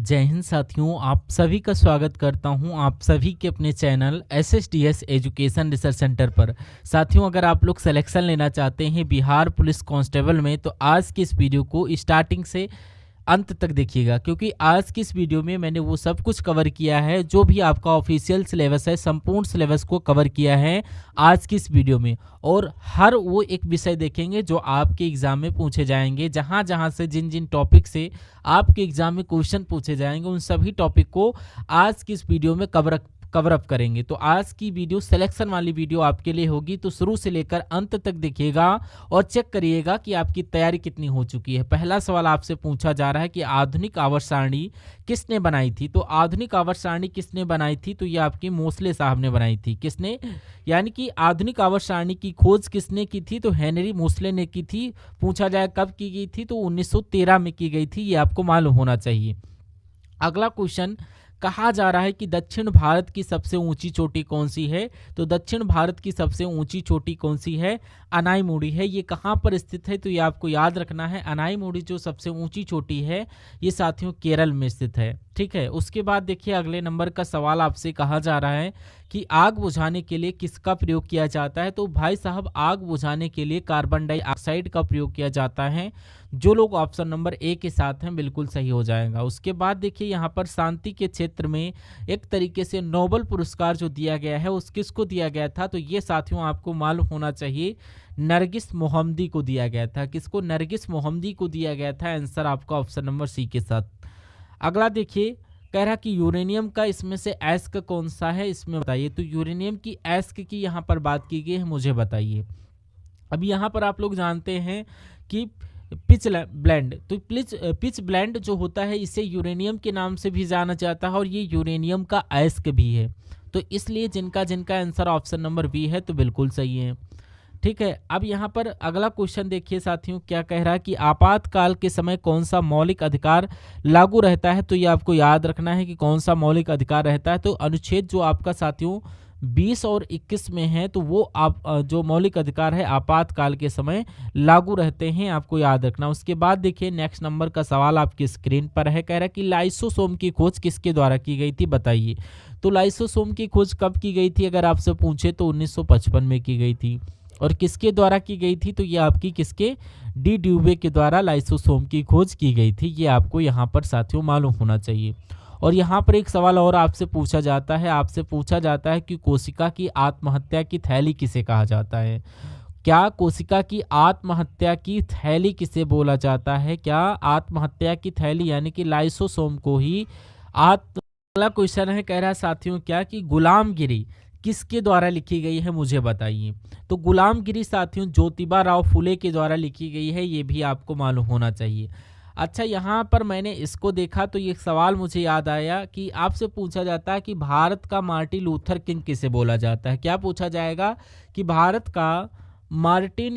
जय हिंद साथियों, आप सभी का स्वागत करता हूं आप सभी के अपने channel SSDS education research centre पर। साथियों, अगर आप लोग सिलेक्शन लेना चाहते हैं बिहार पुलिस कांस्टेबल में तो आज की इस वीडियो को स्टार्टिंग से अंत तक देखिएगा, क्योंकि आज की इस वीडियो में मैंने वो सब कुछ कवर किया है जो भी आपका ऑफिशियल सिलेबस है, संपूर्ण सिलेबस को कवर किया है आज की इस वीडियो में। और हर वो एक विषय देखेंगे जो आपके एग्जाम में पूछे जाएंगे, जहां जहां से जिन जिन टॉपिक से आपके एग्जाम में क्वेश्चन पूछे जाएंगे उन सभी टॉपिक को आज की इस वीडियो में कवर अप करेंगे। तो आज की वीडियो सिलेक्शन वाली वीडियो आपके लिए होगी, तो शुरू से लेकर अंत तक देखिएगा और चेक करिएगा कि आपकी तैयारी कितनी हो चुकी है। पहला सवाल आपसे पूछा जा रहा है कि आधुनिक आवर्त सारणी किसने बनाई थी। तो आधुनिक आवर्त सारणी किसने बनाई थी, तो ये आपके मोसले साहब ने बनाई थी। किसने, यानी कि आधुनिक आवर्त सारणी की खोज किसने की थी, तो हेनरी मोसले ने की थी। पूछा जाए कब की गई थी, तो 1913 में की गई थी, ये आपको मालूम होना चाहिए। अगला क्वेश्चन, कहा जा रहा है कि दक्षिण भारत की सबसे ऊंची चोटी कौन सी है। तो दक्षिण भारत की सबसे ऊंची चोटी कौन सी है, अनाईमुड़ी है। ये कहाँ पर स्थित है, तो ये आपको याद रखना है। अनाईमुड़ी जो सबसे ऊंची चोटी है ये साथियों केरल में स्थित है। ठीक है, उसके बाद देखिए अगले नंबर का सवाल आपसे कहा जा रहा है कि आग बुझाने के लिए किसका प्रयोग किया जाता है। तो भाई साहब, आग बुझाने के लिए कार्बन डाइऑक्साइड का प्रयोग किया जाता है। जो लोग ऑप्शन नंबर ए के साथ हैं बिल्कुल सही हो जाएगा। उसके बाद देखिए यहाँ पर शांति के क्षेत्र में एक तरीके से नोबेल पुरस्कार जो दिया गया है उस किसको दिया गया था, तो ये साथियों आपको मालूम होना चाहिए, नरगिस मोहम्मदी को दिया गया था। किसको, नरगिस मोहम्मदी को दिया गया था। आंसर आपका ऑप्शन नंबर सी के साथ। अगला देखिए, कह रहा कि यूरेनियम का इसमें से एस्क कौन सा है, इसमें बताइए। तो यूरेनियम की एस्क की यहाँ पर बात की गई है, मुझे बताइए। अब यहाँ पर आप लोग जानते हैं कि पिच ब्लेंड, तो पिच ब्लेंड जो होता है इसे यूरेनियम के नाम से भी जाना जाता है और ये यूरेनियम का एस्क भी है। तो इसलिए जिनका जिनका आंसर ऑप्शन नंबर बी है तो बिल्कुल सही है। ठीक है, अब यहाँ पर अगला क्वेश्चन देखिए साथियों, क्या कह रहा है कि आपातकाल के समय कौन सा मौलिक अधिकार लागू रहता है। तो ये आपको याद रखना है कि कौन सा मौलिक अधिकार रहता है। तो अनुच्छेद जो आपका साथियों 20 और 21 में है, तो वो आप जो मौलिक अधिकार है आपातकाल के समय लागू रहते हैं, आपको याद रखना। उसके बाद देखिए नेक्स्ट नंबर का सवाल आपकी स्क्रीन पर है, कह रहा है कि लाइसोसोम की खोज किसके द्वारा की गई थी, बताइए। तो लाइसोसोम की खोज कब की गई थी, अगर आपसे पूछे तो 1955 में की गई थी। और किसके द्वारा की गई थी, तो ये आपकी किसके, डी ड्यूबे के द्वारा लाइसोसोम की खोज की गई थी। ये आपको यहाँ पर साथियों मालूम होना चाहिए। और यहाँ पर एक सवाल और आपसे पूछा जाता है कि कोशिका की आत्महत्या की थैली किसे कहा जाता है। क्या कोशिका की आत्महत्या की थैली किसे बोला जाता है, क्या आत्महत्या की थैली यानी कि लाइसोसोम को ही अगला क्वेश्चन है, कह रहा है साथियों क्या कि गुलामगिरी किसके द्वारा लिखी गई है, मुझे बताइए। तो गुलामगिरी साथियों ज्योतिबा राव फुले के द्वारा लिखी गई है, ये भी आपको मालूम होना चाहिए। अच्छा, यहाँ पर मैंने इसको देखा तो ये सवाल मुझे याद आया कि आपसे पूछा जाता है कि भारत का मार्टिन लूथर किंग किसे बोला जाता है। क्या पूछा जाएगा कि भारत का मार्टिन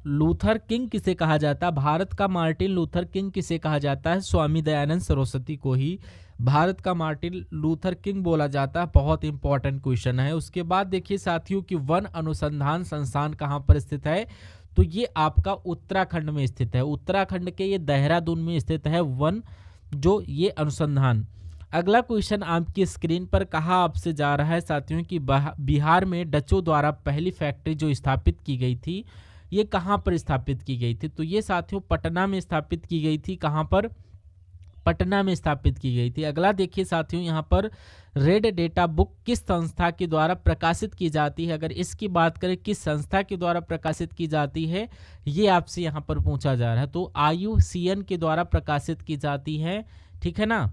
लूथर किंग किसे कहा जाता है। भारत का मार्टिन लूथर किंग किसे कहा जाता है, स्वामी दयानंद सरस्वती को ही भारत का मार्टिन लूथर किंग बोला जाता है। बहुत इंपॉर्टेंट क्वेश्चन है। उसके बाद देखिए साथियों कि वन अनुसंधान संस्थान कहाँ पर स्थित है, तो ये आपका उत्तराखंड में स्थित है। उत्तराखंड के ये देहरादून में स्थित है वन जो ये अनुसंधान। अगला क्वेश्चन आपकी स्क्रीन पर कहा आपसे जा रहा है साथियों कि बिहार में डचों द्वारा पहली फैक्ट्री जो स्थापित की गई थी ये कहाँ पर स्थापित की गई थी। तो ये साथियों पटना में स्थापित की गई थी। कहाँ पर, पटना में स्थापित की गई थी। अगला देखिए साथियों, यहाँ पर रेड डेटा बुक किस संस्था के द्वारा प्रकाशित की जाती है। अगर इसकी बात करें किस संस्था के द्वारा प्रकाशित की जाती है, ये आपसे यहाँ पर पूछा जा रहा है। तो IUCN के द्वारा प्रकाशित की जाती है। ठीक है ना,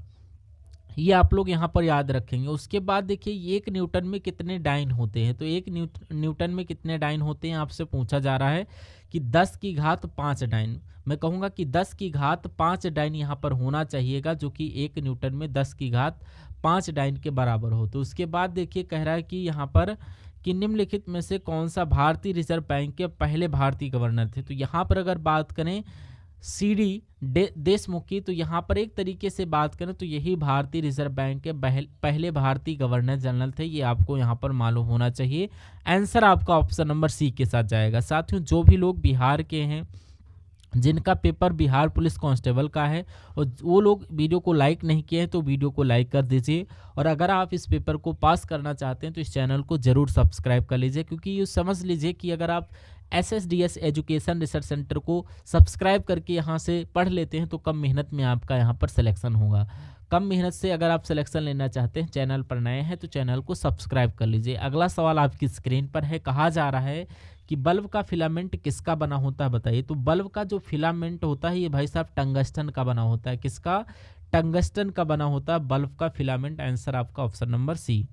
ये आप लोग यहाँ पर याद रखेंगे। उसके बाद देखिए 1 न्यूटन में कितने डाइन होते हैं। तो 1 न्यूटन में कितने डाइन होते हैं आपसे पूछा जा रहा है कि 10 की घात 5 डाइन। मैं कहूँगा कि 10 की घात 5 डाइन यहाँ पर होना चाहिएगा, जो कि 1 न्यूटन में 10 की घात 5 डाइन के बराबर हो। तो उसके बाद देखिए कह रहा है कि यहाँ पर कि निम्नलिखित में से कौन सा भारतीय रिजर्व बैंक के पहले भारतीय गवर्नर थे। तो यहाँ पर अगर बात करें CD देशमुख की, तो यहाँ पर एक तरीके से बात करें तो यही भारतीय रिजर्व बैंक के पहले भारतीय गवर्नर जनरल थे। ये आपको यहाँ पर मालूम होना चाहिए। आंसर आपका ऑप्शन नंबर सी के साथ जाएगा। साथियों जो भी लोग बिहार के हैं जिनका पेपर बिहार पुलिस कांस्टेबल का है और वो लोग वीडियो को लाइक नहीं किए हैं तो वीडियो को लाइक कर दीजिए। और अगर आप इस पेपर को पास करना चाहते हैं तो इस चैनल को ज़रूर सब्सक्राइब कर लीजिए, क्योंकि ये समझ लीजिए कि अगर आप SSDS एजुकेशन रिसर्च सेंटर को सब्सक्राइब करके यहाँ से पढ़ लेते हैं तो कम मेहनत में आपका यहाँ पर सिलेक्शन होगा। कम मेहनत से अगर आप सिलेक्शन लेना चाहते हैं, चैनल पर नए हैं तो चैनल को सब्सक्राइब कर लीजिए। अगला सवाल आपकी स्क्रीन पर है, कहा जा रहा है कि बल्ब का फिलामेंट किसका बना होता है बताइए। तो बल्ब का जो फिलामेंट होता है ये भाई साहब टंगस्टन का बना होता है। किसका? टंगस्टन का बना होता है बल्ब का फिलामेंट। आंसर आपका ऑप्शन नंबर सी।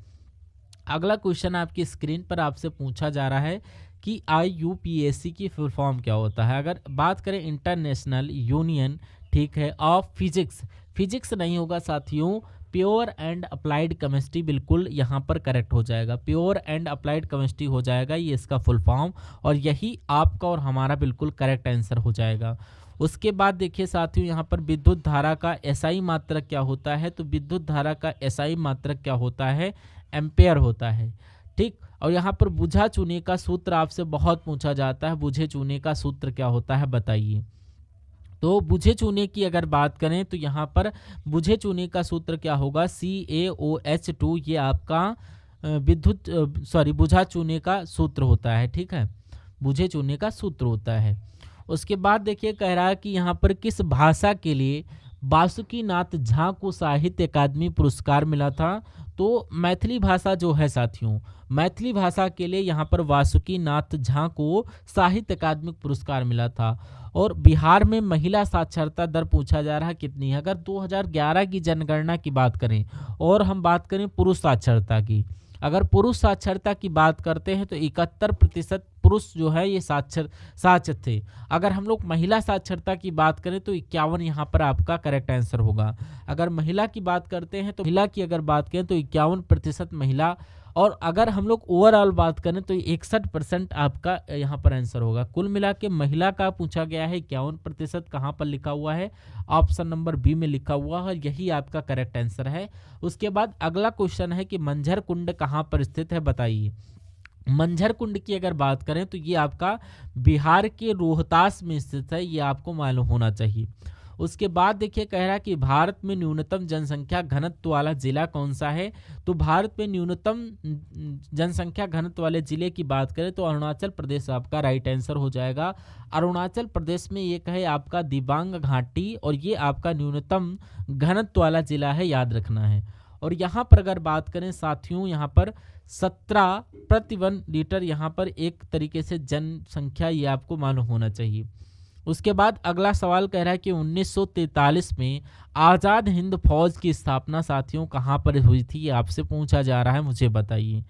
अगला क्वेश्चन आपकी स्क्रीन पर आपसे पूछा जा रहा है कि IUPAC की फुल फॉर्म क्या होता है। अगर बात करें इंटरनेशनल यूनियन, ठीक है, ऑफ फिजिक्स, फिजिक्स नहीं होगा साथियों, प्योर एंड अप्लाइड केमिस्ट्री बिल्कुल यहाँ पर करेक्ट हो जाएगा। प्योर एंड अप्लाइड केमिस्ट्री हो जाएगा ये इसका फुल फॉर्म, और यही आपका और हमारा बिल्कुल करेक्ट आंसर हो जाएगा। उसके बाद देखिए साथियों, यहाँ पर विद्युत धारा का SI मात्रक क्या होता है। तो विद्युत धारा का SI मात्रक क्या होता है? एम्पेयर होता है, ठीक। और यहाँ पर बुझा चूने का सूत्र आपसे बहुत पूछा जाता है, बुझे चूने का सूत्र क्या होता है बताइए। तो बुझे चूने की अगर बात करें तो यहाँ पर बुझे चूने का सूत्र क्या होगा? CaOH2, ये आपका बुझा चूने का सूत्र होता है, ठीक है, बुझे चूने का सूत्र होता है। उसके बाद देखिए कह रहा है कि यहाँ पर किस भाषा के लिए बासुकीनाथ झा को साहित्य अकादमी पुरस्कार मिला था। तो मैथिली भाषा जो है साथियों, मैथिली भाषा के लिए यहाँ पर बासुकीनाथ झा को साहित्य अकादमिक पुरस्कार मिला था। और बिहार में महिला साक्षरता दर पूछा जा रहा है कितनी है। अगर 2011 की जनगणना की बात करें और हम बात करें पुरुष साक्षरता की, अगर पुरुष साक्षरता की बात करते हैं तो 71% पुरुष जो है ये साक्षर थे। अगर हम लोग महिला साक्षरता की बात करें तो 51 यहाँ पर आपका करेक्ट आंसर होगा। अगर महिला की बात करते हैं तो महिला की अगर बात करें तो 51% महिला, और अगर हम लोग ओवरऑल बात करें तो 61% आपका यहाँ पर आंसर होगा। कुल मिला के महिला का पूछा गया है 51%, कहाँ पर लिखा हुआ है? ऑप्शन नंबर बी में लिखा हुआ है, यही आपका करेक्ट आंसर है। उसके बाद अगला क्वेश्चन है कि मंझर कुंड कहाँ पर स्थित है बताइए। मंझर कुंड की अगर बात करें तो ये आपका बिहार के रोहतास में स्थित है, ये आपको मालूम होना चाहिए। उसके बाद देखिए कह रहा है कि भारत में न्यूनतम जनसंख्या घनत्व वाला जिला कौन सा है। तो भारत में न्यूनतम जनसंख्या घनत्व वाले जिले की बात करें तो अरुणाचल प्रदेश आपका राइट आंसर हो जाएगा। अरुणाचल प्रदेश में एक है आपका दिबांग घाटी, और ये आपका न्यूनतम घनत्व वाला जिला है, याद रखना है। और यहाँ पर अगर बात करें साथियों, यहाँ पर 17 प्रति 1 लीटर यहाँ पर एक तरीके से जनसंख्या, ये आपको मालूम होना चाहिए। उसके बाद अगला सवाल कह रहा है कि 1943 में आज़ाद हिंद फौज की स्थापना साथियों कहाँ पर हुई थी, ये आपसे पूछा जा रहा है, मुझे बताइए।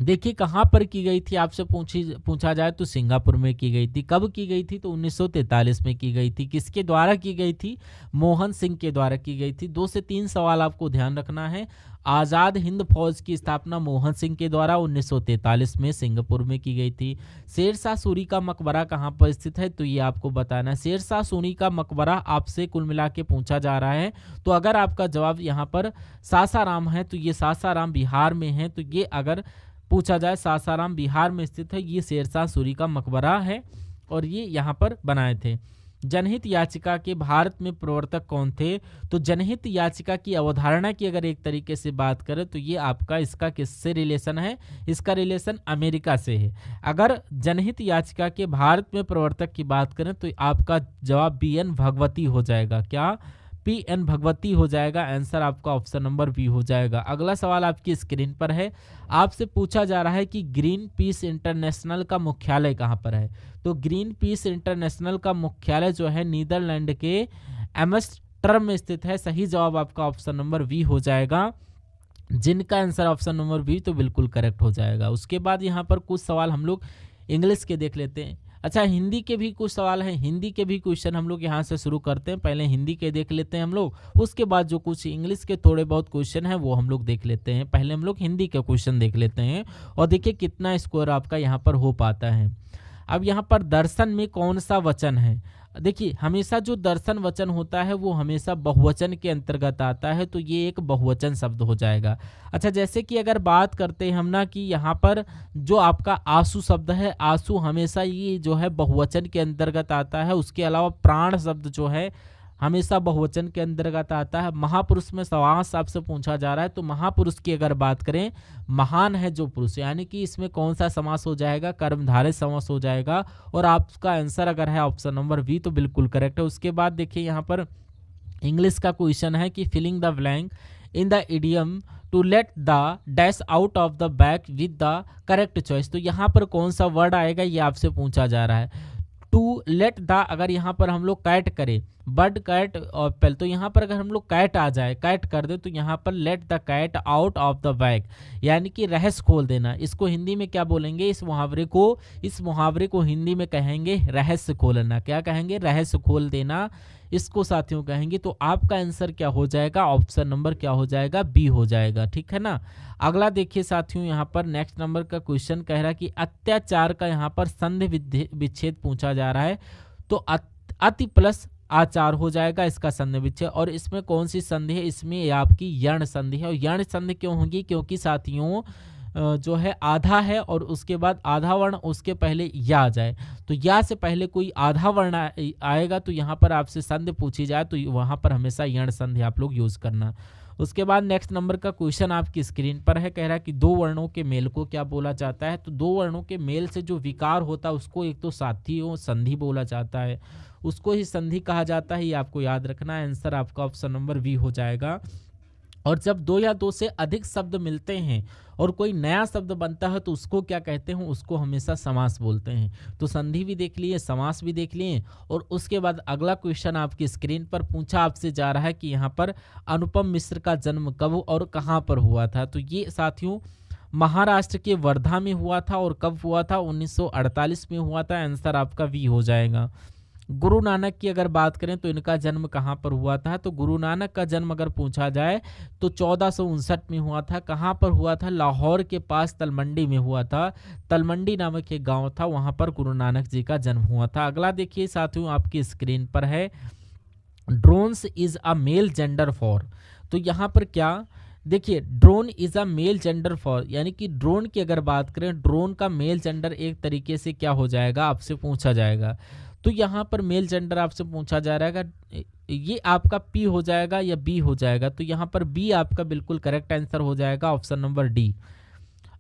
देखिए कहाँ पर की गई थी, आपसे पूछा जाए तो सिंगापुर में की गई थी। कब की गई थी? तो 1943 में की गई थी। किसके द्वारा की गई थी? मोहन सिंह के द्वारा की गई थी। 2 से 3 सवाल आपको ध्यान रखना है। आज़ाद हिंद फौज की स्थापना मोहन सिंह के द्वारा 1943 में सिंगापुर में की गई थी। शेरशाह सूरी का मकबरा कहाँ पर स्थित है, तो ये आपको बताना है। शेरशाह सूरी का मकबरा आपसे कुल मिला के पूछा जा रहा है, तो अगर आपका जवाब यहाँ पर सासाराम है तो ये सासाराम बिहार में है। तो ये अगर पूछा जाए सासाराम बिहार में स्थित है, ये शेरशाह सूरी का मकबरा है और ये यहाँ पर बनाए थे। जनहित याचिका के भारत में प्रवर्तक कौन थे? तो जनहित याचिका की अवधारणा की अगर एक तरीके से बात करें तो ये आपका इसका किससे रिलेशन है? इसका रिलेशन अमेरिका से है। अगर जनहित याचिका के भारत में प्रवर्तक की बात करें तो आपका जवाब BN भगवती हो जाएगा। क्या? PN भगवती हो जाएगा। आंसर आपका ऑप्शन नंबर बी हो जाएगा। अगला सवाल आपकी स्क्रीन पर है, आपसे पूछा जा रहा है कि ग्रीन पीस इंटरनेशनल का मुख्यालय कहाँ पर है। तो ग्रीन पीस इंटरनेशनल का मुख्यालय जो है नीदरलैंड के एम्स्टर्डम में स्थित है। सही जवाब आपका ऑप्शन नंबर बी हो जाएगा, जिनका आंसर ऑप्शन नंबर बी तो बिल्कुल करेक्ट हो जाएगा। उसके बाद यहाँ पर कुछ सवाल हम लोग इंग्लिश के देख लेते हैं। अच्छा, हिंदी के भी कुछ सवाल हैं, हिंदी के भी क्वेश्चन हम लोग यहाँ से शुरू करते हैं। पहले हिंदी के देख लेते हैं हम लोग, उसके बाद जो कुछ इंग्लिश के थोड़े बहुत क्वेश्चन हैं वो हम लोग देख लेते हैं। पहले हम लोग हिंदी के क्वेश्चन देख लेते हैं और देखिए कितना स्कोर आपका यहाँ पर हो पाता है। अब यहाँ पर दर्शन में कौन सा वचन है? देखिए हमेशा जो दर्शन वचन होता है वो हमेशा बहुवचन के अंतर्गत आता है, तो ये एक बहुवचन शब्द हो जाएगा। अच्छा, जैसे कि अगर बात करते हैं हम ना कि यहाँ पर जो आपका आंसू शब्द है, आंसू हमेशा ये जो है बहुवचन के अंतर्गत आता है। उसके अलावा प्राण शब्द जो है हमेशा बहुवचन के अंतर्गत आता है। महापुरुष में समास आपसे पूछा जा रहा है, तो महापुरुष की अगर बात करें, महान है जो पुरुष, यानी कि इसमें कौन सा समास हो जाएगा, कर्मधारय समास हो जाएगा। और आपका आंसर अगर है ऑप्शन नंबर बी तो बिल्कुल करेक्ट है। उसके बाद देखिए यहाँ पर इंग्लिश का क्वेश्चन है कि filling the blank in the idiom to let the dash out of the bag with the correct choice. तो यहाँ पर कौन सा वर्ड आएगा ये आपसे पूछा जा रहा है। टू लेट द, अगर यहाँ पर हम लोग कैट करें, बर्ड कैट और पेल, तो यहाँ पर अगर हम लोग कैट आ जाए, कैट कर दे, तो यहाँ पर let the cat out of the bag, यानी कि रहस्य खोल देना। इसको हिंदी में क्या बोलेंगे, इस मुहावरे को हिंदी में कहेंगे रहस्य खोलना। क्या कहेंगे, रहस्य खोल देना, इसको साथियों कहेंगे। तो आपका आंसर क्या हो जाएगा, ऑप्शन नंबर क्या हो जाएगा, बी हो जाएगा। ठीक है ना। अगला देखिए साथियों, यहाँ पर नेक्स्ट नंबर का क्वेश्चन कह रहा है कि अत्याचार का यहाँ पर संधि विच्छेद पूछा जा रहा है। तो अति प्लस आचार हो जाएगा इसका संधि विच्छेद। और इसमें कौन सी संधि है, इसमें आपकी यण संधि है। और यण संधि क्यों होगी, क्योंकि साथियों जो है आधा है और उसके बाद आधा वर्ण उसके पहले या आ जाए, तो या से पहले कोई आधा वर्ण आएगा तो यहाँ पर आपसे संधि पूछी जाए तो वहाँ पर हमेशा यण संधि आप लोग यूज करना। उसके बाद नेक्स्ट नंबर का क्वेश्चन आपकी स्क्रीन पर है, कह रहा है कि दो वर्णों के मेल को क्या बोला जाता है। तो दो वर्णों के मेल से जो विकार होता है उसको एक तो साथियों संधि बोला जाता है, उसको ही संधि कहा जाता है। ये आपको याद रखना है। आंसर आपका ऑप्शन नंबर बी हो जाएगा। और जब दो या दो से अधिक शब्द मिलते हैं और कोई नया शब्द बनता है तो उसको क्या कहते हैं, उसको हमेशा समास बोलते हैं। तो संधि भी देख लिए, समास भी देख लिए। और उसके बाद अगला क्वेश्चन आपकी स्क्रीन पर पूछा आपसे जा रहा है कि यहाँ पर अनुपम मिश्र का जन्म कब और कहाँ पर हुआ था। तो ये साथियों महाराष्ट्र के वर्धा में हुआ था। और कब हुआ था, 1948 में हुआ था। आंसर आपका वी हो जाएगा। गुरु नानक की अगर बात करें तो इनका जन्म कहाँ पर हुआ था। तो गुरु नानक का जन्म अगर पूछा जाए तो 1459 में हुआ था। कहाँ पर हुआ था, लाहौर के पास तलमंडी में हुआ था। तलमंडी नामक एक गांव था, वहां पर गुरु नानक जी का जन्म हुआ था। अगला देखिए साथियों आपकी स्क्रीन पर है, drones is a male gender for. तो यहाँ पर क्या देखिए, drone is a male gender for, यानी कि ड्रोन की अगर बात करें, ड्रोन का मेल जेंडर एक तरीके से क्या हो जाएगा, आपसे पूछा जाएगा। तो यहाँ पर मेल जेंडर आपसे पूछा जा रहा है, ये आपका पी हो जाएगा या बी हो जाएगा। तो यहाँ पर बी आपका बिल्कुल करेक्ट आंसर हो जाएगा, ऑप्शन नंबर डी।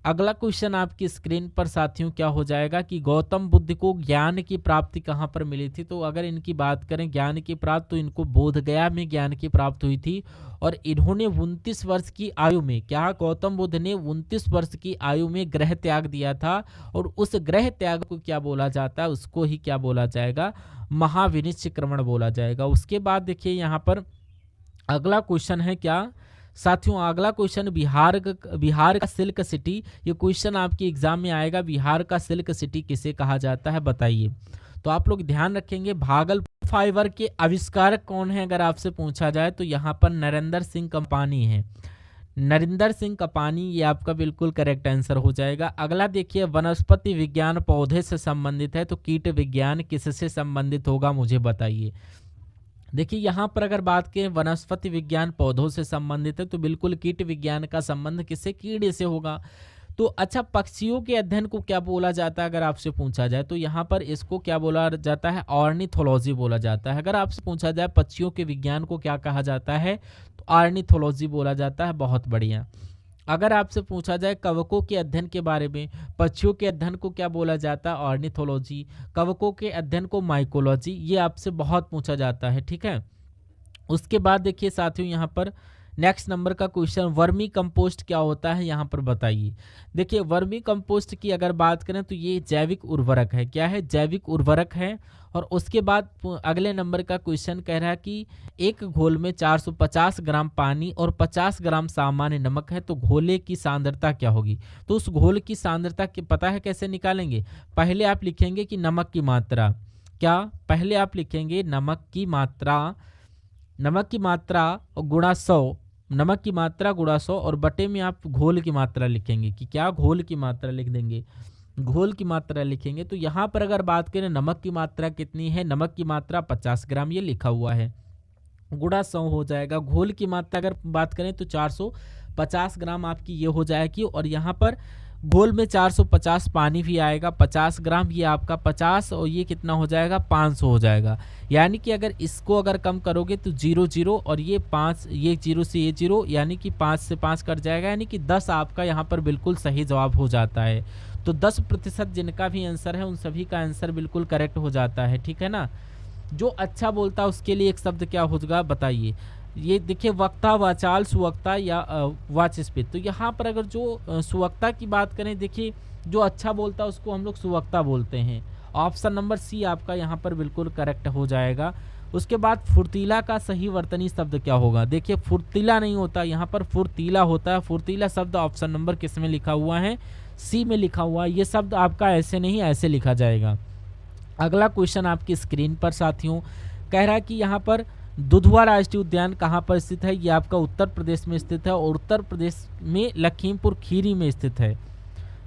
अगला क्वेश्चन आपकी स्क्रीन पर साथियों क्या हो जाएगा कि गौतम बुद्ध को ज्ञान की प्राप्ति कहाँ पर मिली थी। तो अगर इनकी बात करें ज्ञान की प्राप्ति, तो इनको बोध गया में ज्ञान की प्राप्ति हुई थी। और इन्होंने 29 वर्ष की आयु में, क्या गौतम बुद्ध ने 29 वर्ष की आयु में गृह त्याग दिया था। और उस गृह त्याग को क्या बोला जाता है, उसको ही क्या बोला जाएगा, महाविनिश्चयक्रमण बोला जाएगा। उसके बाद देखिए यहाँ पर अगला क्वेश्चन है क्या साथियों, अगला क्वेश्चन बिहार का सिल्क सिटी। ये क्वेश्चन आपके एग्जाम में आएगा, बिहार का सिल्क सिटी किसे कहा जाता है, बताइए। तो आप लोग ध्यान रखेंगे, भागलपुर फाइबर के आविष्कारक कौन है अगर आपसे पूछा जाए तो यहाँ पर नरेंद्र सिंह कंपानी है। नरेंद्र सिंह कंपानी, ये आपका बिल्कुल करेक्ट आंसर हो जाएगा। अगला देखिए, वनस्पति विज्ञान पौधे से संबंधित है, तो कीट विज्ञान किससे संबंधित होगा, मुझे बताइए। देखिए यहाँ पर अगर बात करें वनस्पति विज्ञान पौधों से संबंधित है, तो बिल्कुल कीट विज्ञान का संबंध किससे, कीड़े से होगा। तो अच्छा, पक्षियों के अध्ययन को क्या बोला जाता है अगर आपसे पूछा जाए, तो यहाँ पर इसको क्या बोला जाता है, ऑर्निथोलॉजी बोला जाता है। अगर आपसे पूछा जाए पक्षियों के विज्ञान को क्या कहा जाता है, तो ऑर्निथोलॉजी बोला जाता है। बहुत बढ़िया। अगर आपसे पूछा जाए कवकों के अध्ययन के बारे में, पक्षियों के अध्ययन को क्या बोला जाता है, ऑर्निथोलॉजी। कवकों के अध्ययन को माइकोलॉजी, ये आपसे बहुत पूछा जाता है। ठीक है। उसके बाद देखिए साथियों यहाँ पर नेक्स्ट नंबर का क्वेश्चन, वर्मी कंपोस्ट क्या होता है, यहाँ पर बताइए। देखिए वर्मी कंपोस्ट की अगर बात करें तो ये जैविक उर्वरक है। क्या है, जैविक उर्वरक है। और उसके बाद अगले नंबर का क्वेश्चन कह रहा है कि एक घोल में 450 ग्राम पानी और 50 ग्राम सामान्य नमक है, तो घोले की सांद्रता क्या होगी। तो उस घोल की सांद्रता की पता है कैसे निकालेंगे, पहले आप लिखेंगे कि नमक की मात्रा, क्या पहले आप लिखेंगे नमक की मात्रा गुणा 100, नमक की मात्रा गुणा 100 और बटे में आप घोल की मात्रा लिखेंगे कि क्या, घोल की मात्रा लिख देंगे। घोल की मात्रा लिखेंगे तो यहाँ पर अगर बात करें नमक की मात्रा कितनी है, नमक की मात्रा 50 ग्राम ये लिखा हुआ है, गुणा 100 हो जाएगा। घोल की मात्रा अगर बात करें तो 450 ग्राम आपकी ये हो जाएगी, और यहाँ पर घोल में 450 पानी भी आएगा, 50 ग्राम ये आपका 50 और ये कितना हो जाएगा 500 हो जाएगा। यानी कि अगर इसको अगर कम करोगे तो 0 0 और ये 5, ये 0 से ये 0, यानी कि 5 से 5 कट जाएगा, यानी कि 10 आपका यहाँ पर बिल्कुल सही जवाब हो जाता है। तो 10% जिनका भी आंसर है उन सभी का आंसर बिल्कुल करेक्ट हो जाता है, ठीक है ना। जो अच्छा बोलता है उसके लिए एक शब्द क्या होगा बताइए। ये देखिए वक्ता, वाचाल, सुवक्ता या वाचस्पति। तो यहाँ पर अगर जो सुवक्ता की बात करें, देखिए जो अच्छा बोलता है उसको हम लोग सुवक्ता बोलते हैं। ऑप्शन नंबर सी आपका यहाँ पर बिल्कुल करेक्ट हो जाएगा। उसके बाद फुर्तीला का सही वर्तनी शब्द क्या होगा। देखिए फुर्तीला नहीं होता, यहाँ पर फुर्तीला होता है। फुर्तीला शब्द ऑप्शन नंबर किस में लिखा हुआ है, सी में लिखा हुआ है। ये शब्द आपका ऐसे नहीं ऐसे लिखा जाएगा। अगला क्वेश्चन आपकी स्क्रीन पर साथियों कह रहा है कि यहाँ पर दुधवा राष्ट्रीय उद्यान कहाँ पर स्थित है। ये आपका उत्तर प्रदेश में स्थित है, और उत्तर प्रदेश में लखीमपुर खीरी में स्थित है।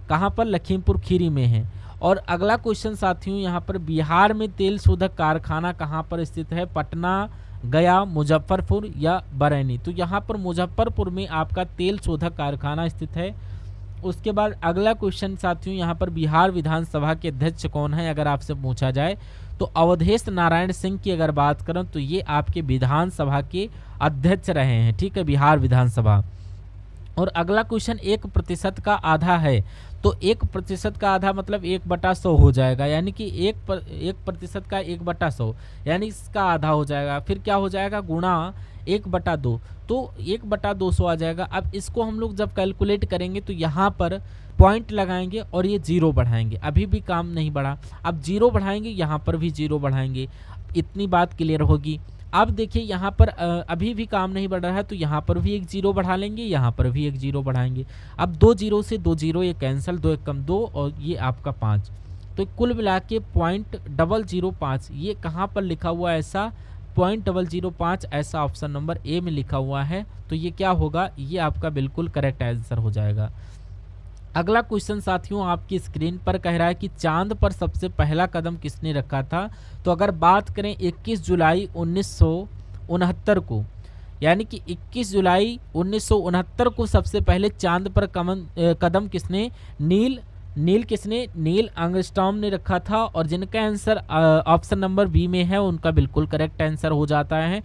कहाँ पर, लखीमपुर खीरी में है। और अगला क्वेश्चन साथियों यहाँ पर बिहार में तेल शोधक कारखाना कहाँ पर स्थित है। पटना, गया, मुजफ्फरपुर या बरैनी। तो यहाँ पर मुजफ्फरपुर में आपका तेल शोधक कारखाना स्थित है। उसके बाद अगला क्वेश्चन साथियों यहाँ पर बिहार विधानसभा के अध्यक्ष कौन है अगर आपसे पूछा जाए तो अवधेश नारायण सिंह की अगर बात करें तो ये आपके विधानसभा के अध्यक्ष रहे हैं, ठीक है, बिहार विधानसभा। और अगला क्वेश्चन 1% का आधा है, तो 1% का आधा मतलब 1/100 हो जाएगा, यानी कि 1% का 1/100 यानी इसका आधा हो जाएगा। फिर क्या हो जाएगा, गुणा 1/2, तो 1/200 आ जाएगा। अब इसको हम लोग जब कैलकुलेट करेंगे तो यहाँ पर पॉइंट लगाएंगे और ये 0 बढ़ाएंगे, अभी भी काम नहीं बढ़ा। अब 0 बढ़ाएंगे, यहाँ पर भी 0 बढ़ाएंगे, इतनी बात क्लियर होगी। अब देखिए यहाँ पर अभी भी काम नहीं बढ़ रहा है, तो यहाँ पर भी एक 0 बढ़ा लेंगे, यहाँ पर भी एक 0 बढ़ाएंगे। अब 2 0 से 2 0 ये कैंसिल, 2 1 कम 2 और ये आपका 5, तो कुल मिला के 0.005 ये कहाँ पर लिखा हुआ है ऐसा 0.005 ऐसा ऑप्शन नंबर ए में लिखा हुआ है। तो ये क्या होगा, ये आपका बिल्कुल करेक्ट आंसर हो जाएगा। अगला क्वेश्चन साथियों आपकी स्क्रीन पर कह रहा है कि चांद पर सबसे पहला कदम किसने रखा था। तो अगर बात करें 21 जुलाई 1969 को, यानी कि 21 जुलाई 1969 को सबसे पहले चांद पर कदम किसने, नील आर्मस्ट्रांग ने रखा था। और जिनका आंसर ऑप्शन नंबर बी में है उनका बिल्कुल करेक्ट आंसर हो जाता है।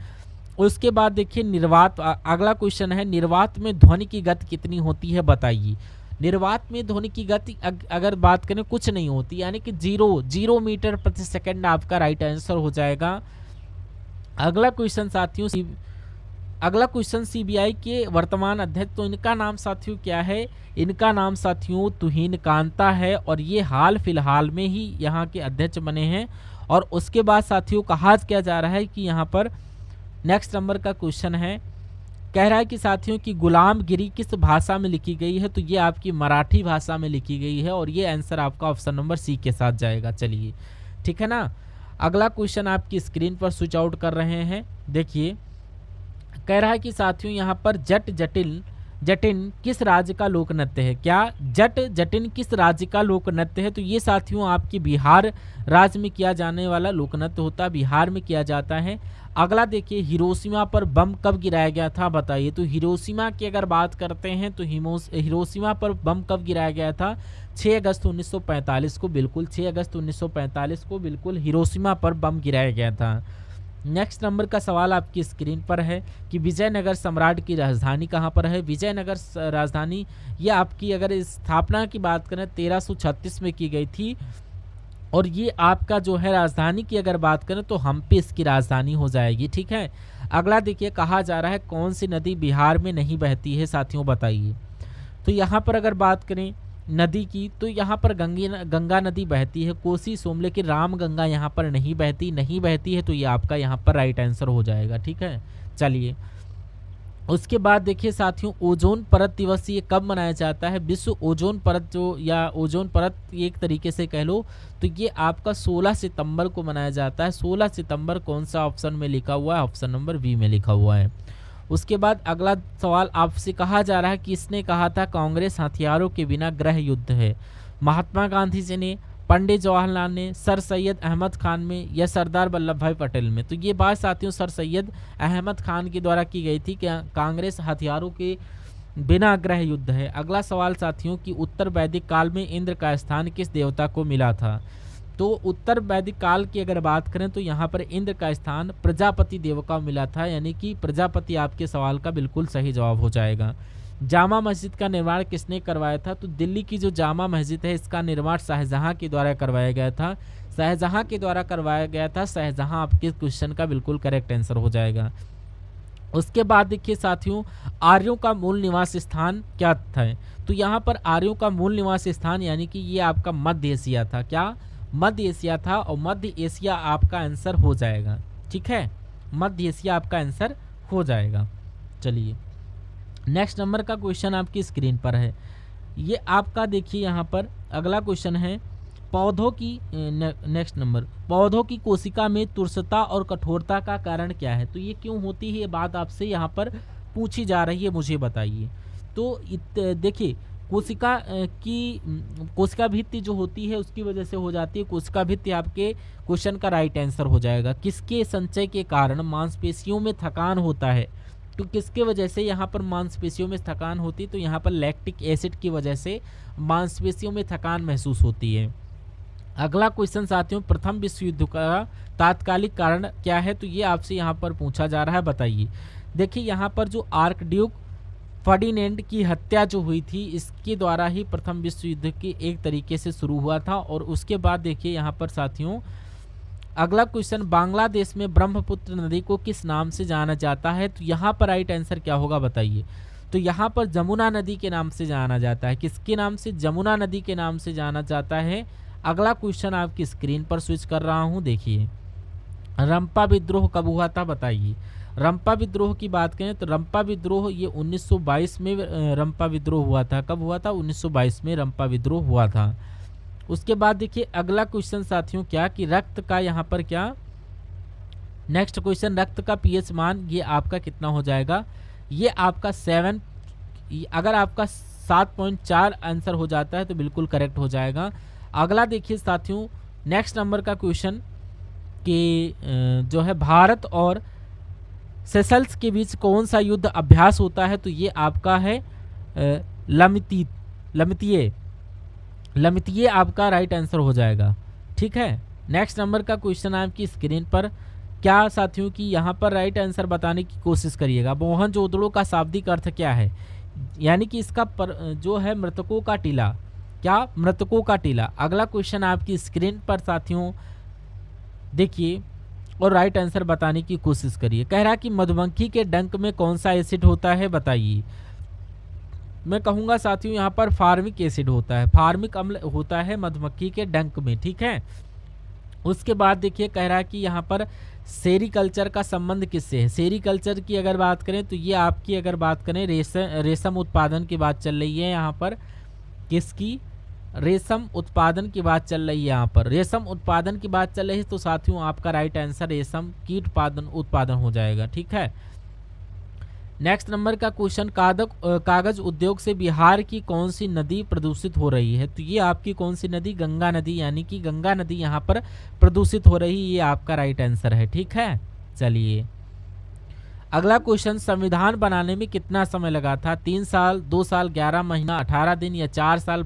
उसके बाद देखिए निर्वात, अगला क्वेश्चन है निर्वात में ध्वनि की गति कितनी होती है बताइए। निर्वात में ध्वनि की गति अगर बात करें कुछ नहीं होती, यानी कि 0 मीटर प्रति सेकंड आपका राइट आंसर हो जाएगा। अगला क्वेश्चन साथियों, अगला क्वेश्चन सीबीआई के वर्तमान अध्यक्ष, तो इनका नाम साथियों क्या है, इनका नाम साथियों तुहिन कांता है, और ये हाल फिलहाल में ही यहाँ के अध्यक्ष बने हैं। और उसके बाद साथियों कहा क्या जा रहा है कि यहाँ पर नेक्स्ट नंबर का क्वेश्चन है, कह रहा है कि साथियों की गुलामगिरी किस भाषा में लिखी गई है। तो ये आपकी मराठी भाषा में लिखी गई है, और ये आंसर आपका ऑप्शन नंबर सी के साथ जाएगा। चलिए ठीक है ना। अगला क्वेश्चन आपकी स्क्रीन पर स्विच आउट कर रहे हैं। देखिए कह रहा है कि साथियों यहाँ पर जटिन किस राज्य का लोक नृत्य है। क्या जटिन किस राज्य का लोक नृत्य है। तो ये साथियों आपकी बिहार राज्य में किया जाने वाला लोक नृत्य होता है, बिहार में किया जाता है। अगला देखिए हिरोशिमा पर बम कब गिराया गया था बताइए। तो हिरोशिमा की अगर बात करते हैं तो हिरोशिमा पर बम कब गिराया गया था, 6 अगस्त 1945 को, बिल्कुल 6 अगस्त 1945 को बिल्कुल हिरोशिमा पर बम गिराया गया था। नेक्स्ट नंबर का सवाल आपकी स्क्रीन पर है कि विजयनगर सम्राट की राजधानी कहाँ पर है। विजयनगर राजधानी ये आपकी अगर स्थापना की बात करें 1336 में की गई थी, और ये आपका जो है राजधानी की अगर बात करें तो हम्पी इसकी राजधानी हो जाएगी। ठीक है। अगला देखिए कहा जा रहा है कौन सी नदी बिहार में नहीं बहती है साथियों बताइए। तो यहाँ पर अगर बात करें नदी की तो यहाँ पर गंगा नदी बहती है, कोसी सोमले की रामगंगा यहाँ पर नहीं बहती है, तो ये आपका यहाँ पर राइट आंसर हो जाएगा। ठीक है। चलिए उसके बाद देखिए साथियों ओजोन परत दिवस ये कब मनाया जाता है। विश्व ओजोन परत जो या ओजोन परत एक तरीके से कह लो तो ये आपका 16 सितंबर को मनाया जाता है। 16 सितंबर कौन सा ऑप्शन में लिखा हुआ है, ऑप्शन नंबर बी में लिखा हुआ है। उसके बाद अगला सवाल आपसे कहा जा रहा है किसने कहा था कांग्रेस हथियारों के बिना गृह युद्ध है। महात्मा गांधी जी ने, पंडित जवाहरलाल ने, सर सैयद अहमद खान में या सरदार वल्लभ भाई पटेल में? तो ये बात साथियों सर सैयद अहमद खान के द्वारा की गई थी कि कांग्रेस हथियारों के बिना गृह युद्ध है। अगला सवाल साथियों कि उत्तर वैदिक काल में इंद्र का स्थान किस देवता को मिला था? तो उत्तर वैदिक काल की अगर बात करें तो यहाँ पर इंद्र का स्थान प्रजापति देव का मिला था, यानी कि प्रजापति आपके सवाल का बिल्कुल सही जवाब हो जाएगा। जामा मस्जिद का निर्माण किसने करवाया था? तो दिल्ली की जो जामा मस्जिद है इसका निर्माण शाहजहां के द्वारा करवाया गया था। शाहजहां के द्वारा करवाया गया था। शाहजहां आपके क्वेश्चन का बिल्कुल करेक्ट आंसर हो जाएगा। उसके बाद देखिए साथियों, आर्यों का मूल निवास स्थान क्या था? तो यहाँ पर आर्यों का मूल निवास स्थान यानी कि ये आपका मध्य एशिया था। क्या? मध्य एशिया था, और मध्य एशिया आपका आंसर हो जाएगा। ठीक है, मध्य एशिया आपका आंसर हो जाएगा। चलिए नेक्स्ट नंबर का क्वेश्चन आपकी स्क्रीन पर है। ये आपका देखिए यहाँ पर अगला क्वेश्चन है, पौधों की नेक्स्ट नंबर, पौधों की कोशिका में तुरसता और कठोरता का कारण क्या है? तो ये क्यों होती है, ये बात आपसे यहाँ पर पूछी जा रही है, मुझे बताइए। तो देखिए कोशिका की कोशिका भित्ति जो होती है उसकी वजह से हो जाती है। कोशिका भित्ति आपके क्वेश्चन का राइट आंसर हो जाएगा। किसके संचय के कारण मांसपेशियों में थकान होता है? तो किसके वजह से यहाँ पर मांसपेशियों में थकान होती है? तो यहाँ पर लैक्टिक एसिड की वजह से मांसपेशियों में थकान महसूस होती है। अगला क्वेश्चन साथियों, प्रथम विश्व युद्ध का तात्कालिक कारण क्या है? तो ये आपसे यहाँ पर पूछा जा रहा है, बताइए। देखिए यहाँ पर जो आर्कड्यूक फर्डिनेंड की हत्या जो हुई थी इसके द्वारा ही प्रथम विश्व युद्ध की एक तरीके से शुरू हुआ था। और उसके बाद देखिए यहाँ पर साथियों अगला क्वेश्चन, बांग्लादेश में ब्रह्मपुत्र नदी को किस नाम से जाना जाता है? तो यहाँ पर राइट आंसर क्या होगा, बताइए। तो यहाँ पर जमुना नदी के नाम से जाना जाता है। किसके नाम से? जमुना नदी के नाम से जाना जाता है। अगला क्वेश्चन आपकी स्क्रीन पर स्विच कर रहा हूँ, देखिए। रंपा विद्रोह कब हुआ था, बताइए। रंपा विद्रोह की बात करें तो रंपा विद्रोह ये 1922 में रंपा विद्रोह हुआ था। कब हुआ था? 1922 में रंपा विद्रोह हुआ था। उसके बाद देखिए अगला क्वेश्चन साथियों क्या कि रक्त का यहाँ पर क्या, नेक्स्ट क्वेश्चन, रक्त का पीएच मान ये आपका कितना हो जाएगा? ये आपका 7, अगर आपका 7.4 आंसर हो जाता है तो बिल्कुल करेक्ट हो जाएगा। अगला देखिए साथियों नेक्स्ट नंबर का क्वेश्चन कि जो है भारत और सेशल्स के बीच कौन सा युद्ध अभ्यास होता है? तो ये आपका है लमितिये आपका राइट आंसर हो जाएगा। ठीक है, नेक्स्ट नंबर का क्वेश्चन आपकी स्क्रीन पर क्या साथियों की यहाँ पर राइट आंसर बताने की कोशिश करिएगा। मोहनजोदड़ो का शाब्दिक अर्थ क्या है? यानी कि इसका जो है मृतकों का टीला। क्या? मृतकों का टीला। अगला क्वेश्चन आपकी स्क्रीन पर साथियों देखिए और राइट आंसर बताने की कोशिश करिए। कह रहा कि मधुमक्खी के डंक में कौन सा एसिड होता है, बताइए। मैं कहूँगा साथियों यहाँ पर फार्मिक एसिड होता है, फार्मिक अम्ल होता है मधुमक्खी के डंक में। ठीक है, उसके बाद देखिए कह रहा है कि यहाँ पर सेरीकल्चर का संबंध किससे है? सेरीकल्चर की अगर बात करें तो ये आपकी अगर बात करें रेशम उत्पादन की बात चल रही है। यहाँ पर किसकी? रेशम उत्पादन की बात चल रही है। यहाँ पर रेशम उत्पादन की बात चल रही है तो साथियों आपका राइट आंसर रेशम कीट उत्पादन हो जाएगा। ठीक है, नेक्स्ट नंबर का क्वेश्चन, कागज उद्योग से बिहार की कौन सी नदी प्रदूषित हो रही है? तो ये आपकी कौन सी नदी? गंगा नदी, यानी कि गंगा नदी यहाँ पर प्रदूषित हो रही है। ये आपका राइट आंसर है। ठीक है, चलिए अगला क्वेश्चन, संविधान बनाने में कितना समय लगा था? 3 साल, 2 साल, 11 महीना, 18 दिन या 4 साल,